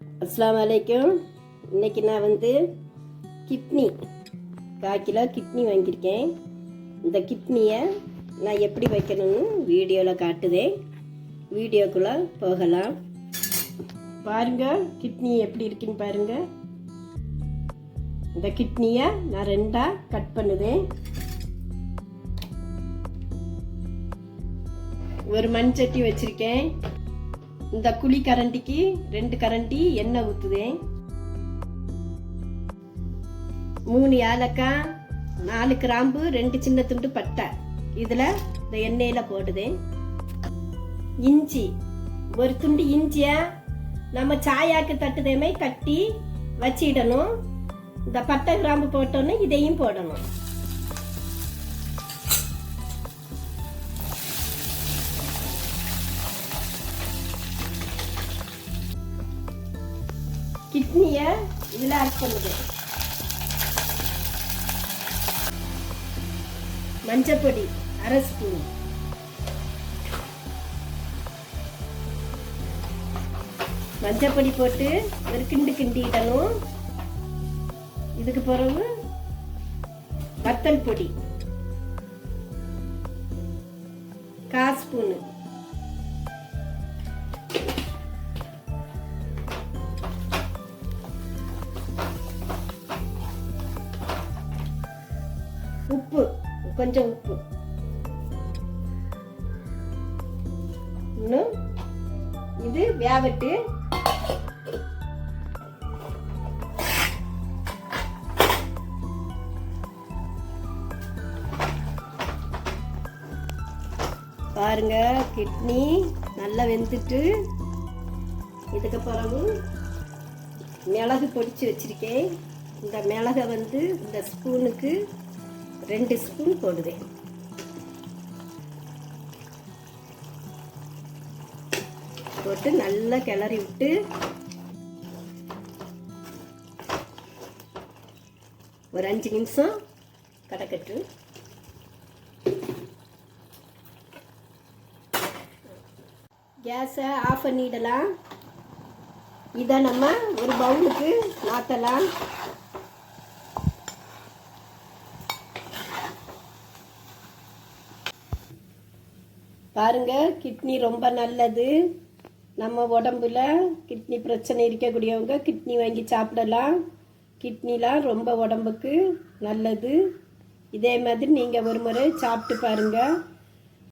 அஸ்ஸலாமு அலைக்கும். இன்றைக்கி நான் கிட்னி 1/4 கிலோ கிட்னி வாங்கியிருக்கேன். இந்த கிட்னியை நான் எப்படி வைக்கணும்னு வீடியோவில் காட்டுதேன். வீடியோக்குள்ளே போகலாம். பாருங்கள் கிட்னி எப்படி இருக்குன்னு பாருங்கள். இந்த கிட்னியை நான் 2ஆக கட் பண்ணுதேன். ஒரு மண் சட்டி வச்சுருக்கேன். இந்த குழி கரண்டிக்கு 2 கரண்டி எண்ணெய் ஊற்றுதேன். 3 ஏலக்காய், 4 கிராம்பு, 2 சின்ன துண்டு பட்டை இதில் இந்த எண்ணெயில் போடுதேன். இஞ்சி, ஒரு துண்டு இஞ்சியை நம்ம சாயாக்கு தட்டுதேமே கட்டி வச்சிடணும். இந்த பட்டை கிராம்பு போட்டோன்னு இதையும் போடணும். கிட்னியை இதில் ஆட் பண்ணுது. மஞ்சப்பொடி 1/2 ஸ்பூன், மஞ்சப்பொடி போட்டு ஒரு கிண்டிடணும். இதுக்கு பிறகு வத்தல் பொடி 1/4 ஸ்பூனு, உப்பு, கொஞ்சம் உப்பு, இன்னும் இது வேவட்டு. பாருங்க கிட்னி நல்லா வெந்துட்டு. இதுக்கு பிறகு மிளகு பொடிச்சு வச்சிருக்கேன். இந்த மிளகை இந்த ஸ்பூனுக்கு 2 ஸ்பூன் போடுவேன். போட்டு நல்லா கிளறி விட்டு ஒரு 5 நிமிஷம் கடக்கட்டு. கேஸை ஆஃப் பண்ணிடலாம். இதை நம்ம ஒரு பவுலுக்கு மாற்றலாம். பாருங்க கிட்னி ரொம்ப நல்லது. நம்ம உடம்புல கிட்னி பிரச்சனை இருக்கக்கூடியவங்க கிட்னி வாங்கி சாப்பிடலாம். கிட்னிலாம் ரொம்ப உடம்புக்கு நல்லது. இதே மாதிரி நீங்கள் ஒரு முறை சாப்பிட்டு பாருங்கள்.